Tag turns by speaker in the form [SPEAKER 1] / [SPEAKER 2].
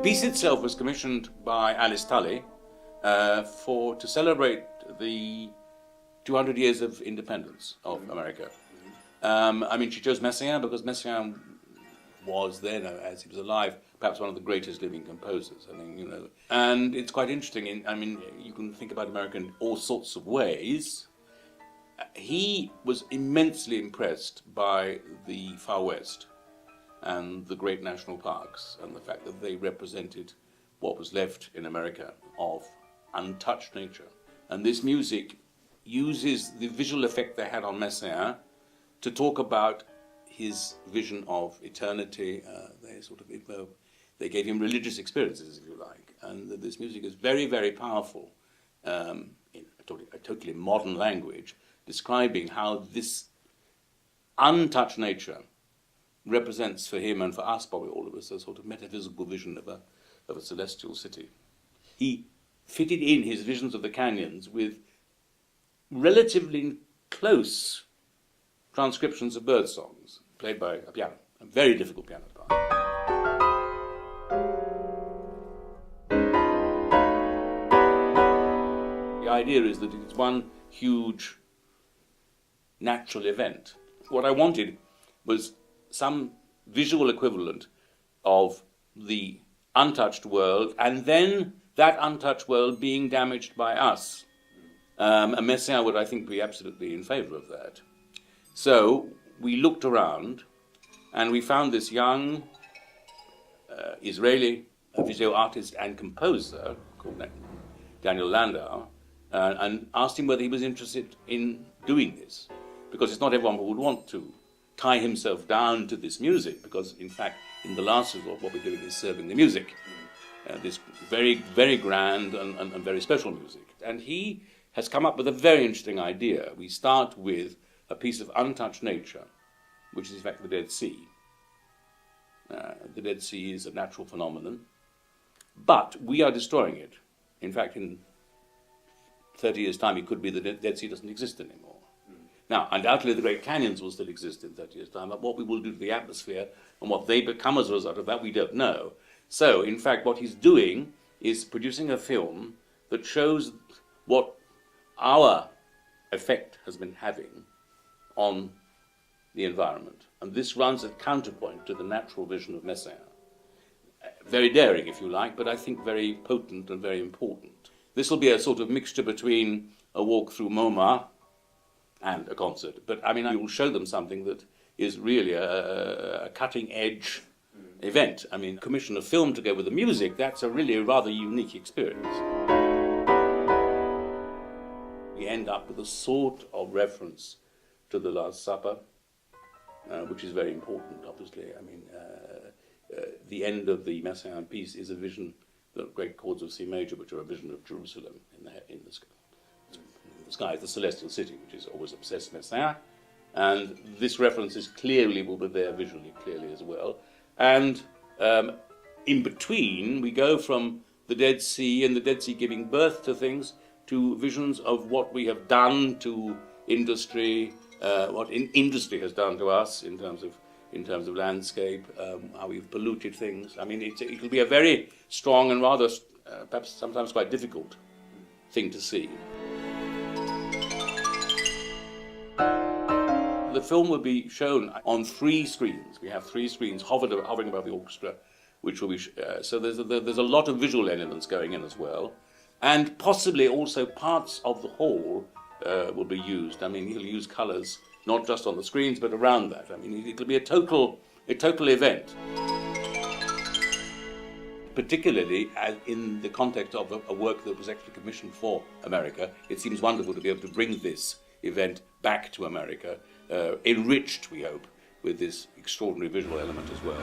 [SPEAKER 1] piece itself was commissioned by Alice Tully to celebrate the 200 years of independence of America. I mean, she chose Messiaen because Messiaen was then, as he was alive, perhaps one of the greatest living composers. I mean, you know, and it's quite interesting. I mean, you can think about America in all sorts of ways. He was immensely impressed by the Far West and the great national parks and the fact that they represented what was left in America of untouched nature. And this music uses the visual effect they had on Messiaen to talk about his vision of eternity. They gave him religious experiences, if you like, and this music is very, very powerful in a totally modern language, describing how this untouched nature represents for him and for us, probably all of us, a sort of metaphysical vision of a celestial city. He fitted in his visions of the canyons with relatively close transcriptions of bird songs, played by a piano, a very difficult piano part. The idea is that it's one huge natural event. What I wanted was some visual equivalent of the untouched world, and then that untouched world being damaged by us. And Messiaen would, I think, be absolutely in favor of that. So we looked around and we found this young Israeli video artist and composer called Daniel Landau, and asked him whether he was interested in doing this, because it's not everyone who would want to tie himself down to this music, because in fact in the last resort what we're doing is serving the music, this very, very grand and very special music. And he has come up with a very interesting idea. We start with a piece of untouched nature, which is in fact the Dead Sea. The Dead Sea is a natural phenomenon, but we are destroying it. In fact, in 30 years' time, it could be that the Dead Sea doesn't exist anymore. Now, undoubtedly, the Great Canyons will still exist in 30 years' time, but what we will do to the atmosphere and what they become as a result of that, we don't know. So, in fact, what he's doing is producing a film that shows what our effect has been having on the environment. And this runs at counterpoint to the natural vision of Messiaen. Very daring, if you like, but I think very potent and very important. This will be a sort of mixture between a walk through MoMA and a concert. But I mean, I will show them something that is really a cutting-edge event. I mean, commission a film to go with the music, that's a really rather unique experience. We end up with a sort of reference to the Last Supper, which is very important, obviously. I mean, the end of the Messiaen piece is a vision, the great chords of C major, which are a vision of Jerusalem in the sky. The sky is the celestial city, which is always obsessed Messiaen. And this reference is clearly, will be there visually clearly as well. And in between, we go from the Dead Sea and the Dead Sea giving birth to things, to visions of what we have done to industry, what industry has done to us in terms of landscape, how we've polluted things. I mean, it will be a very strong and rather, perhaps sometimes quite difficult thing to see. The film will be shown on 3 screens. We have 3 screens hovering above the orchestra, which will be so there's a lot of visual elements going in as well, and possibly also parts of the hall will be used. I mean, he'll use colours not just on the screens but around that. I mean, it'll be a total event. Particularly in the context of a work that was actually commissioned for America, it seems wonderful to be able to bring this event back to America, enriched, we hope, with this extraordinary visual element as well.